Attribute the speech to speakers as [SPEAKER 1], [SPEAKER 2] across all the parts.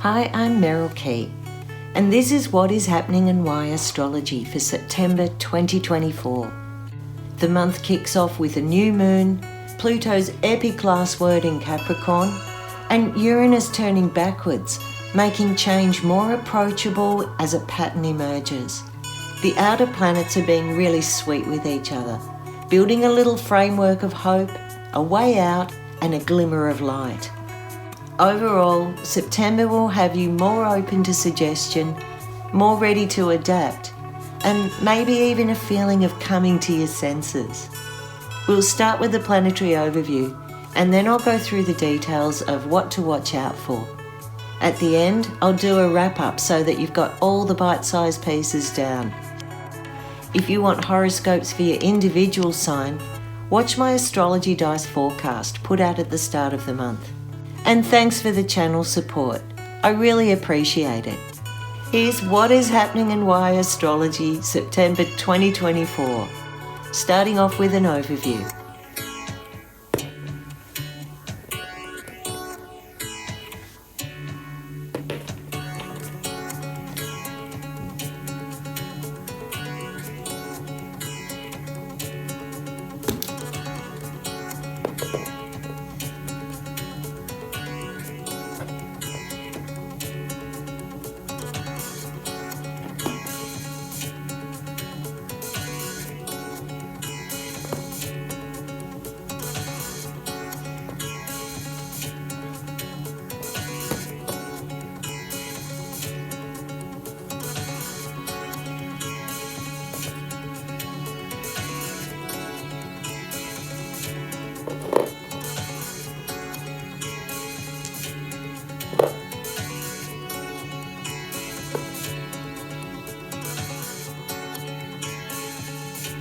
[SPEAKER 1] Hi, I'm Meryl Key, and this is what is happening and why astrology for September 2024. The month kicks off with a new moon, Pluto's epic last word in Capricorn, and Uranus turning backwards, making change more approachable as a pattern emerges. The outer planets are being really sweet with each other, building a little framework of hope, a way out, and a glimmer of light. Overall, September will have you more open to suggestion, more ready to adapt, and maybe even a feeling of coming to your senses. We'll start with the planetary overview, and then I'll go through the details of what to watch out for. At the end, I'll do a wrap-up so that you've got all the bite-sized pieces down. If you want horoscopes for your individual sign, watch my astrology dice forecast put out at the start of the month. And thanks for the channel support. I really appreciate it. Here's what is happening and why astrology September 2024. Starting off with an overview.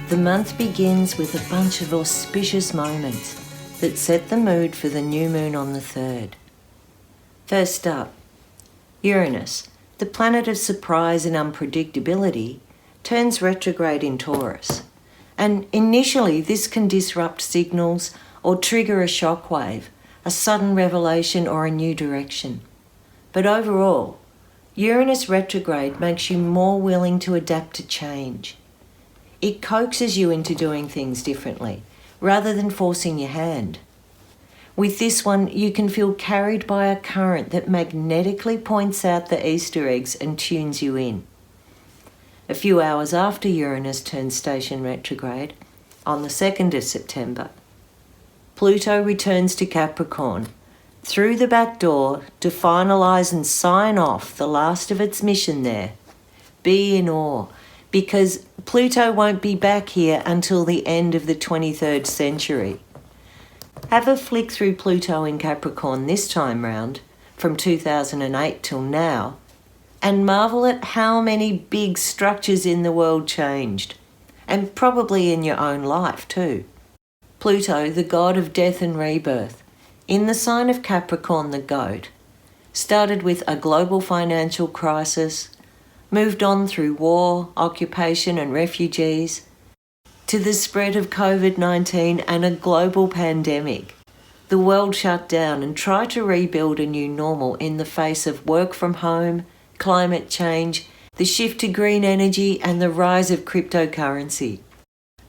[SPEAKER 1] The month begins with a bunch of auspicious moments that set the mood for the new moon on the 3rd. First up, Uranus, the planet of surprise and unpredictability, turns retrograde in Taurus. And initially this can disrupt signals or trigger a shockwave, a sudden revelation or a new direction. But overall, Uranus retrograde makes you more willing to adapt to change. It coaxes you into doing things differently, rather than forcing your hand. With this one, you can feel carried by a current that magnetically points out the Easter eggs and tunes you in. A few hours after Uranus turns station retrograde, on the 2nd of September, Pluto returns to Capricorn, through the back door to finalise and sign off the last of its mission there. Be in awe, because Pluto won't be back here until the end of the 23rd century. Have a flick through Pluto in Capricorn this time round, from 2008 till now, and marvel at how many big structures in the world changed, and probably in your own life too. Pluto, the god of death and rebirth, in the sign of Capricorn, the goat, started with a global financial crisis, moved on through war, occupation and refugees, to the spread of COVID-19 and a global pandemic. The world shut down and tried to rebuild a new normal in the face of work from home, climate change, the shift to green energy and the rise of cryptocurrency.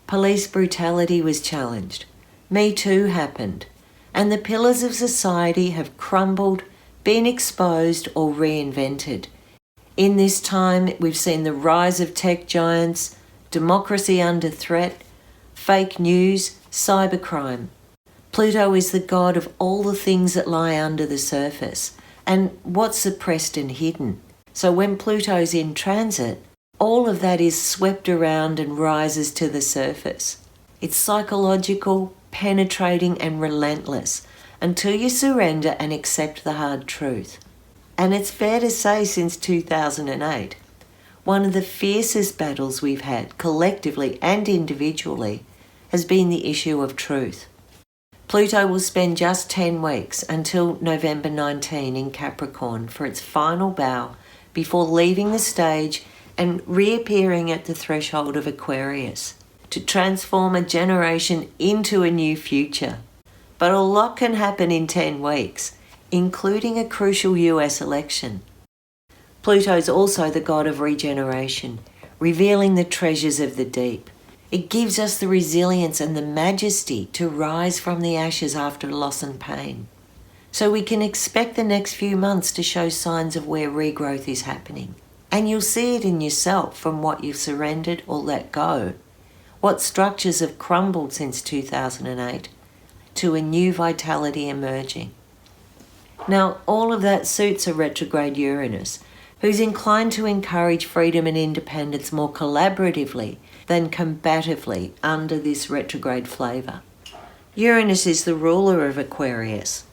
[SPEAKER 1] Police brutality was challenged. Me Too happened. And the pillars of society have crumbled, been exposed or reinvented. In this time, we've seen the rise of tech giants, democracy under threat, fake news, cybercrime. Pluto is the god of all the things that lie under the surface and what's suppressed and hidden. So when Pluto's in transit, all of that is swept around and rises to the surface. It's psychological, penetrating and relentless until you surrender and accept the hard truth. And it's fair to say since 2008, one of the fiercest battles we've had collectively and individually has been the issue of truth. Pluto will spend just 10 weeks until November 19 in Capricorn for its final bow before leaving the stage and reappearing at the threshold of Aquarius to transform a generation into a new future. But a lot can happen in 10 weeks, including a crucial US election. Pluto is also the god of regeneration, revealing the treasures of the deep. It gives us the resilience and the majesty to rise from the ashes after loss and pain. So we can expect the next few months to show signs of where regrowth is happening. And you'll see it in yourself from what you've surrendered or let go, what structures have crumbled since 2008, to a new vitality emerging. Now, all of that suits a retrograde Uranus, who's inclined to encourage freedom and independence more collaboratively than combatively under this retrograde flavour. Uranus is the ruler of Aquarius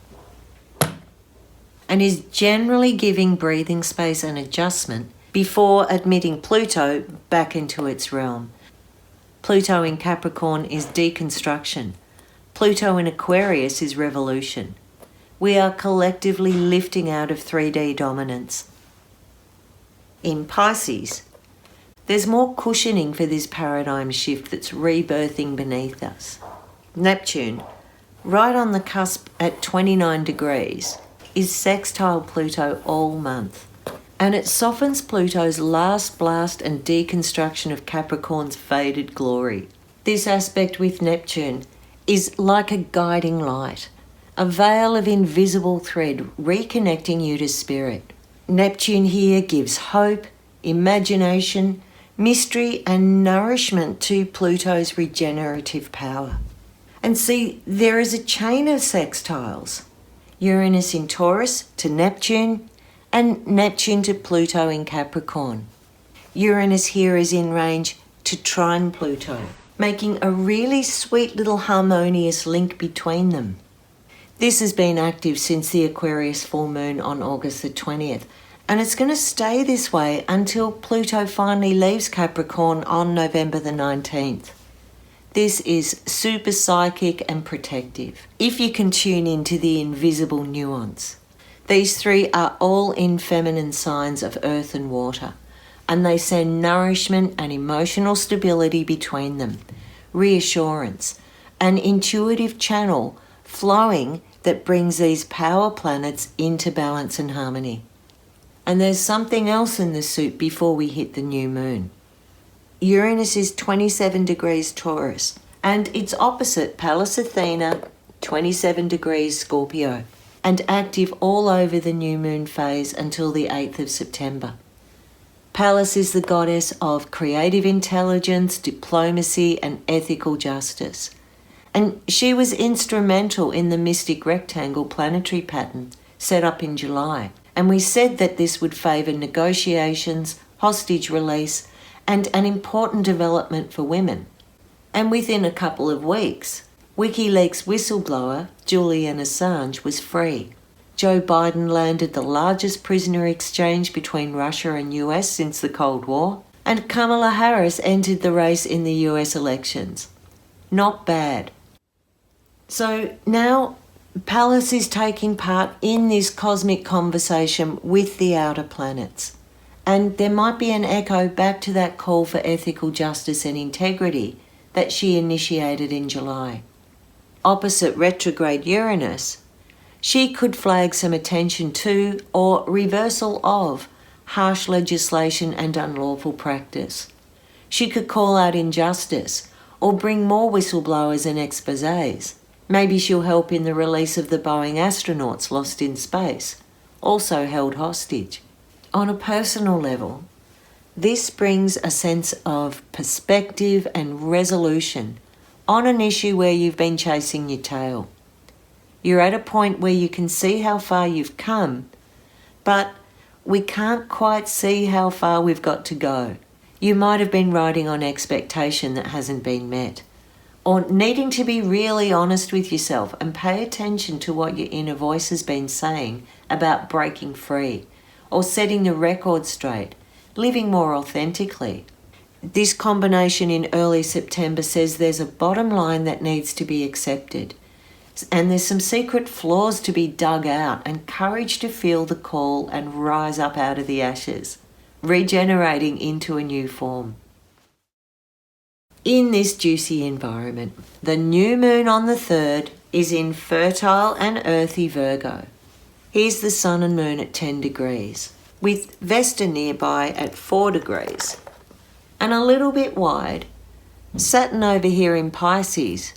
[SPEAKER 1] and is generally giving breathing space and adjustment before admitting Pluto back into its realm. Pluto in Capricorn is deconstruction. Pluto in Aquarius is revolution. We are collectively lifting out of 3D dominance. In Pisces, there's more cushioning for this paradigm shift that's rebirthing beneath us. Neptune, right on the cusp at 29 degrees, is sextile Pluto all month. And it softens Pluto's last blast and deconstruction of Capricorn's faded glory. This aspect with Neptune is like a guiding light, a veil of invisible thread reconnecting you to spirit. Neptune here gives hope, imagination, mystery and nourishment to Pluto's regenerative power. And see, there is a chain of sextiles. Uranus in Taurus to Neptune, and Neptune to Pluto in Capricorn. Uranus here is in range to trine Pluto, making a really sweet little harmonious link between them. This has been active since the Aquarius full moon on August the 20th, and it's going to stay this way until Pluto finally leaves Capricorn on November the 19th. This is super psychic and protective, if you can tune into the invisible nuance. These three are all in feminine signs of earth and water, and they send nourishment and emotional stability between them, reassurance, an intuitive channel flowing that brings these power planets into balance and harmony. And there's something else in the suit before we hit the new moon. Uranus is 27 degrees Taurus, and its opposite Pallas Athena, 27 degrees Scorpio, and active all over the new moon phase until the 8th of September. Pallas is the goddess of creative intelligence, diplomacy, and ethical justice. And she was instrumental in the mystic rectangle planetary pattern set up in July. And we said that this would favour negotiations, hostage release, and an important development for women. And within a couple of weeks, WikiLeaks whistleblower Julian Assange was free. Joe Biden landed the largest prisoner exchange between Russia and US since the Cold War, and Kamala Harris entered the race in the US elections. Not bad. So now Pallas is taking part in this cosmic conversation with the outer planets. And there might be an echo back to that call for ethical justice and integrity that she initiated in July. Opposite retrograde Uranus, she could flag some attention to or reversal of harsh legislation and unlawful practice. She could call out injustice or bring more whistleblowers and exposés. Maybe she'll help in the release of the Boeing astronauts lost in space, also held hostage. On a personal level, this brings a sense of perspective and resolution on an issue where you've been chasing your tail. You're at a point where you can see how far you've come, but we can't quite see how far we've got to go. You might have been riding on expectation that hasn't been met, or needing to be really honest with yourself and pay attention to what your inner voice has been saying about breaking free, or setting the record straight, living more authentically. This combination in early September says there's a bottom line that needs to be accepted, and there's some secret flaws to be dug out and courage to feel the call and rise up out of the ashes, regenerating into a new form. In this juicy environment, the new moon on the 3rd is in fertile and earthy Virgo. Here's the sun and moon at 10 degrees, with Vesta nearby at 4 degrees. And a little bit wide, Saturn over here in Pisces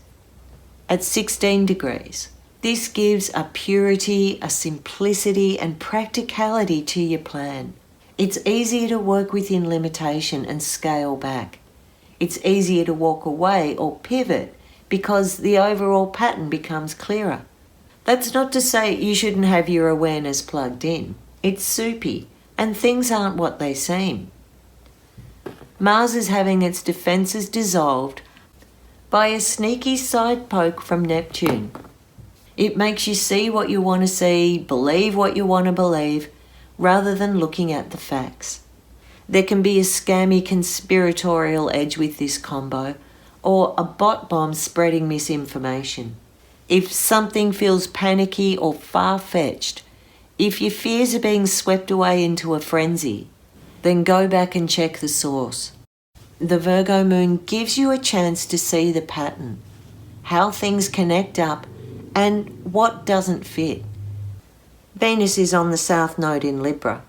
[SPEAKER 1] at 16 degrees. This gives a purity, a simplicity and practicality to your plan. It's easier to work within limitation and scale back. It's easier to walk away or pivot because the overall pattern becomes clearer. That's not to say you shouldn't have your awareness plugged in. It's soupy and things aren't what they seem. Mars is having its defences dissolved by a sneaky side poke from Neptune. It makes you see what you want to see, believe what you want to believe, rather than looking at the facts. There can be a scammy conspiratorial edge with this combo, or a bot bomb spreading misinformation. If something feels panicky or far-fetched, if your fears are being swept away into a frenzy, then go back and check the source. The Virgo moon gives you a chance to see the pattern, how things connect up, and what doesn't fit. Venus is on the South Node in Libra,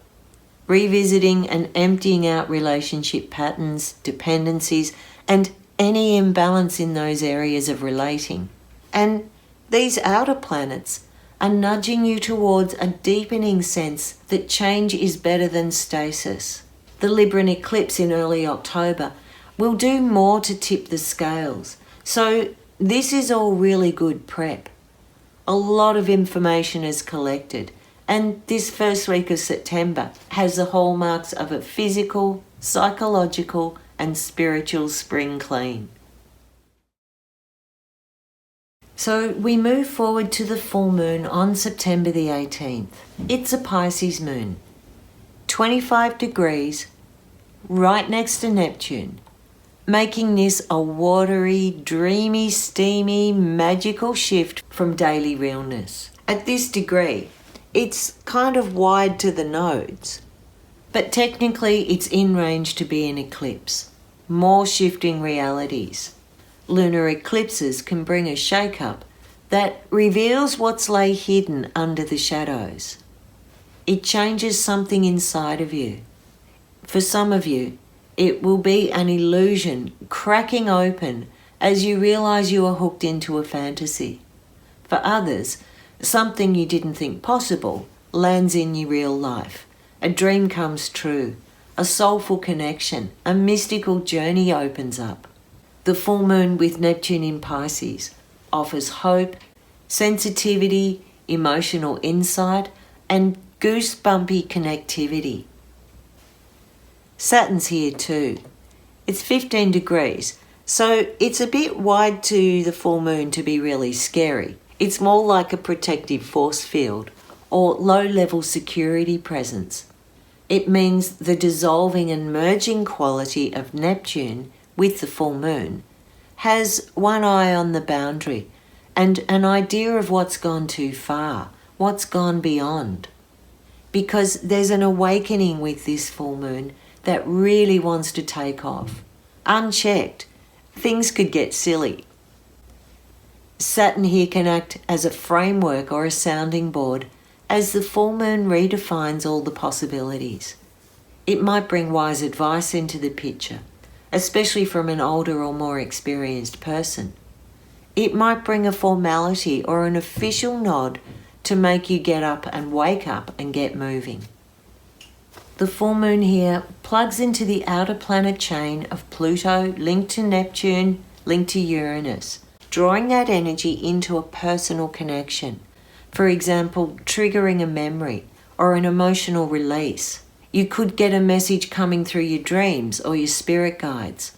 [SPEAKER 1] revisiting and emptying out relationship patterns, dependencies, and any imbalance in those areas of relating. And these outer planets are nudging you towards a deepening sense that change is better than stasis. The Libran eclipse in early October will do more to tip the scales. So this is all really good prep. A lot of information is collected, and this first week of September has the hallmarks of a physical, psychological, and spiritual spring clean. So we move forward to the full moon on September the 18th. It's a Pisces moon, 25 degrees, right next to Neptune, making this a watery, dreamy, steamy, magical shift from daily realness. At this degree, it's kind of wide to the nodes, but technically it's in range to be an eclipse. More shifting realities. Lunar eclipses can bring a shake-up that reveals what's lay hidden under the shadows. It changes something inside of you. For some of you, it will be an illusion cracking open as you realize you are hooked into a fantasy. For others, something you didn't think possible lands in your real life. A dream comes true. A soulful connection, a mystical journey opens up. The full moon with Neptune in Pisces offers hope, sensitivity, emotional insight, and goosebumpy connectivity. Saturn's here too. It's 15 degrees, so it's a bit wide to the full moon to be really scary. It's more like a protective force field or low-level security presence. It means the dissolving and merging quality of Neptune with the full moon has one eye on the boundary and an idea of what's gone too far, what's gone beyond. Because there's an awakening with this full moon that really wants to take off. Unchecked, things could get silly. Saturn here can act as a framework or a sounding board as the full moon redefines all the possibilities. It might bring wise advice into the picture, especially from an older or more experienced person. It might bring a formality or an official nod to make you get up and wake up and get moving. The full moon here plugs into the outer planet chain of Pluto linked to Neptune, linked to Uranus, drawing that energy into a personal connection. For example, triggering a memory or an emotional release. You could get a message coming through your dreams or your spirit guides.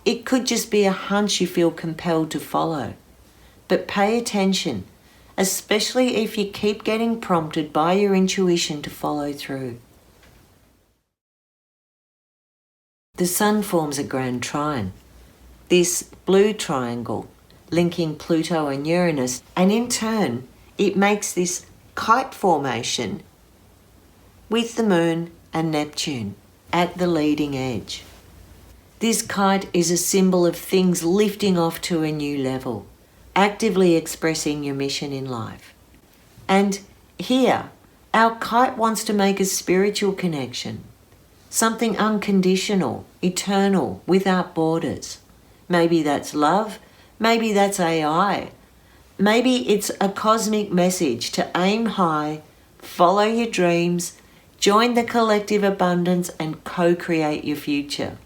[SPEAKER 1] It could just be a hunch you feel compelled to follow. But pay attention, especially if you keep getting prompted by your intuition to follow through. The sun forms a grand trine. This blue triangle linking Pluto and Uranus, and in turn it makes this kite formation with the moon and Neptune at the leading edge. This kite is a symbol of things lifting off to a new level, actively expressing your mission in life. And here, Our kite wants to make a spiritual connection, something unconditional, eternal, without borders. Maybe that's love, maybe that's AI, maybe it's a cosmic message to aim high, follow your dreams, join the collective abundance and co-create your future.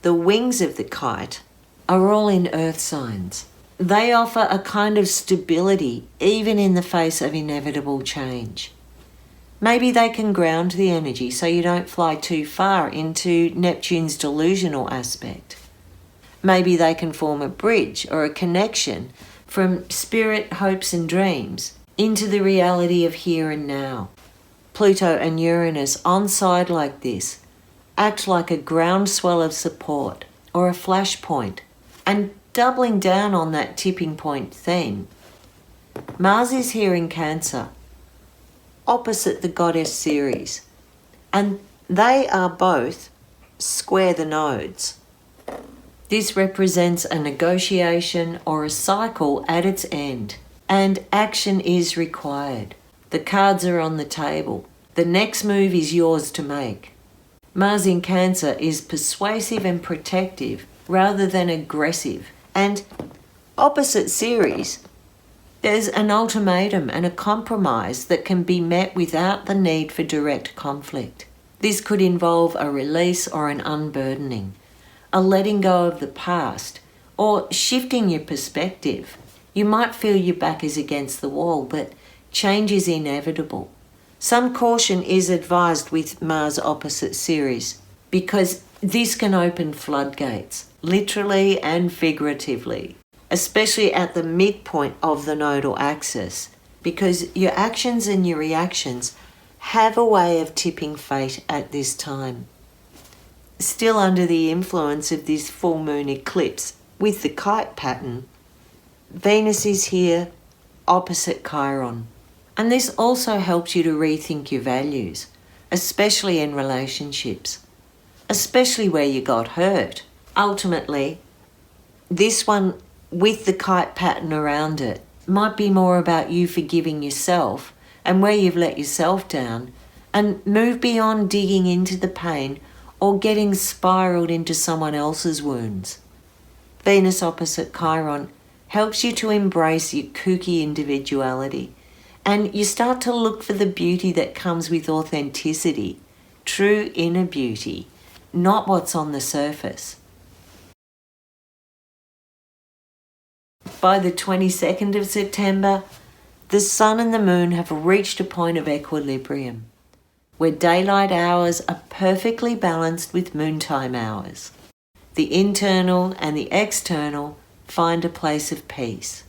[SPEAKER 1] The wings of the kite are all in earth signs. They offer a kind of stability even in the face of inevitable change. Maybe they can ground the energy so you don't fly too far into Neptune's delusional aspect. Maybe they can form a bridge or a connection from spirit, hopes and dreams into the reality of here and now. Pluto and Uranus on side like this act like a groundswell of support or a flashpoint, and doubling down on that tipping point theme. Mars is here in Cancer, opposite the goddess Ceres, and they are both square the nodes. This represents a negotiation or a cycle at its end, and action is required. The cards are on the table. The next move is yours to make. Mars in Cancer is persuasive and protective rather than aggressive, and opposite Ceres, there's an ultimatum and a compromise that can be met without the need for direct conflict. This could involve a release or an unburdening, a letting go of the past, or shifting your perspective. You might feel your back is against the wall, but change is inevitable. Some caution is advised with Mars opposite Ceres, because this can open floodgates, literally and figuratively, especially at the midpoint of the nodal axis, because your actions and your reactions have a way of tipping fate at this time. Still under the influence of this full moon eclipse with the kite pattern, Venus is here opposite Chiron. And this also helps you to rethink your values, especially in relationships, especially where you got hurt. Ultimately, this one with the kite pattern around it might be more about you forgiving yourself and where you've let yourself down, and move beyond digging into the pain or getting spiraled into someone else's wounds. Venus opposite Chiron helps you to embrace your kooky individuality, and you start to look for the beauty that comes with authenticity, true inner beauty, not what's on the surface. By the 22nd of September, the Sun and the Moon have reached a point of equilibrium, where daylight hours are perfectly balanced with moontime hours. The internal and the external find a place of peace.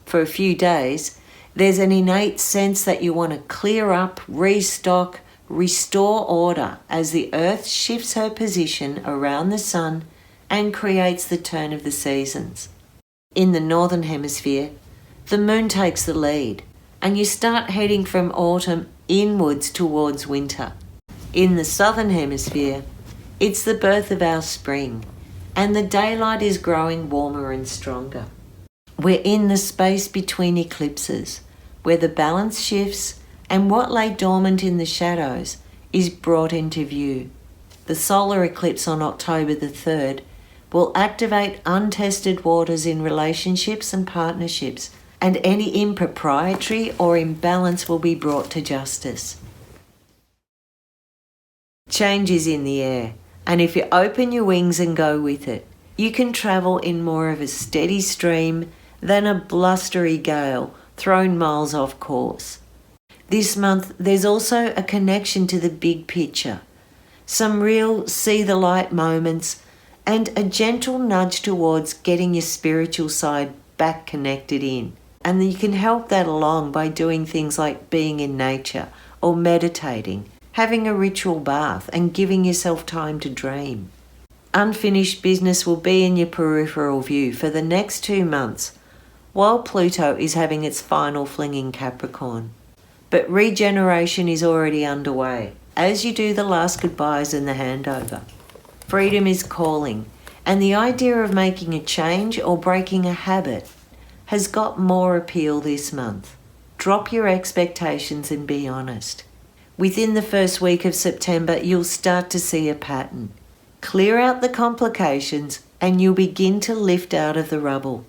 [SPEAKER 1] For a few days, there's an innate sense that you want to clear up, restock, restore order as the Earth shifts her position around the Sun and creates the turn of the seasons. In the Northern Hemisphere, the Moon takes the lead, and you start heading from autumn inwards towards winter. In the Southern Hemisphere, it's the birth of our spring, and the daylight is growing warmer and stronger. We're in the space between eclipses, where the balance shifts and what lay dormant in the shadows is brought into view. The solar eclipse on October the 3rd will activate untested waters in relationships and partnerships, and any impropriety or imbalance will be brought to justice. Change is in the air, and if you open your wings and go with it, you can travel in more of a steady stream than a blustery gale thrown miles off course. This month, there's also a connection to the big picture, some real see-the-light moments, and a gentle nudge towards getting your spiritual side back connected in. And you can help that along by doing things like being in nature or meditating, having a ritual bath, and giving yourself time to dream. Unfinished business will be in your peripheral view for the next 2 months, while Pluto is having its final fling in Capricorn. But regeneration is already underway, as you do the last goodbyes and the handover. Freedom is calling, and the idea of making a change or breaking a habit has got more appeal this month. drop your expectations and be honest. Within the first week of September, you'll start to see a pattern. Clear out the complications and you'll begin to lift out of the rubble.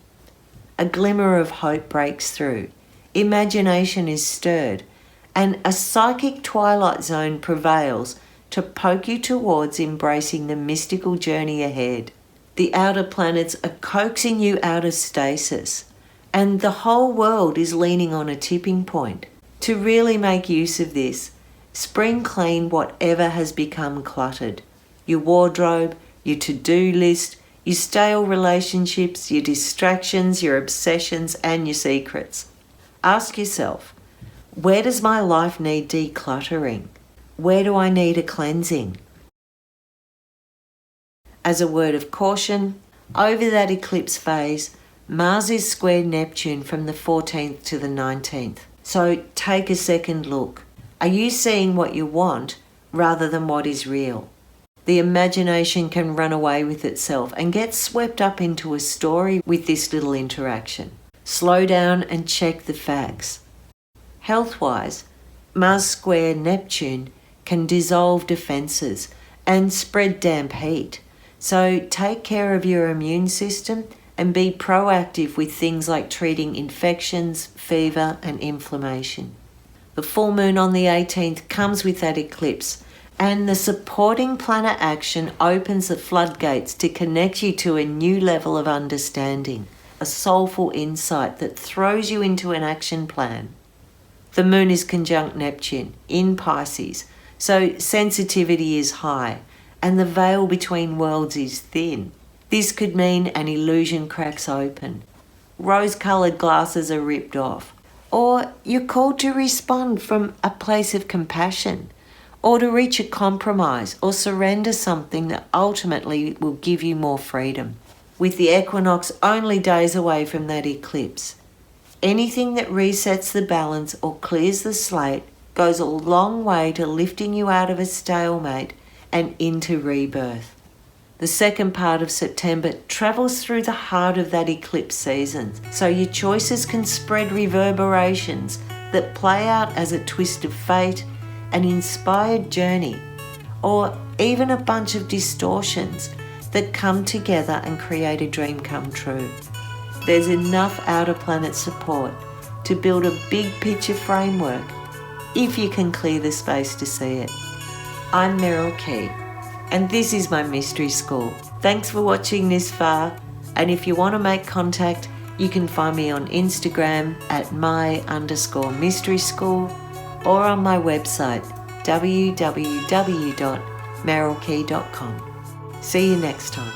[SPEAKER 1] A glimmer of hope breaks through. Imagination is stirred, and a psychic twilight zone prevails to poke you towards embracing the mystical journey ahead. The outer planets are coaxing you out of stasis, and the whole world is leaning on a tipping point. To really make use of this, spring clean whatever has become cluttered. Your wardrobe, your to-do list, your stale relationships, your distractions, your obsessions, and your secrets. Ask yourself, where does my life need decluttering? Where do I need a cleansing? As a word of caution, over that eclipse phase, Mars is square Neptune from the 14th to the 19th. So take a second look. Are you seeing what you want rather than what is real? The imagination can run away with itself and get swept up into a story with this little interaction. Slow down and check the facts. Health-wise, Mars square Neptune can dissolve defences and spread damp heat. So take care of your immune system and be proactive with things like treating infections, fever and inflammation. The full moon on the 18th comes with that eclipse, and the supporting planet action opens the floodgates to connect you to a new level of understanding, a soulful insight that throws you into an action plan. The moon is conjunct Neptune in Pisces, so sensitivity is high and the veil between worlds is thin. This could mean an illusion cracks open, rose-coloured glasses are ripped off, or you're called to respond from a place of compassion, or to reach a compromise or surrender something that ultimately will give you more freedom. With the equinox only days away from that eclipse, anything that resets the balance or clears the slate goes a long way to lifting you out of a stalemate and into rebirth. The second part of September travels through the heart of that eclipse season, so your choices can spread reverberations that play out as a twist of fate, an inspired journey, or even a bunch of distortions that come together and create a dream come true. There's enough outer planet support to build a big picture framework if you can clear the space to see it. I'm Meryl Key, and this is my Mystery School. Thanks for watching this far, and if you want to make contact, you can find me on Instagram at my_mystery school or on my website www.merylkey.com. See you next time.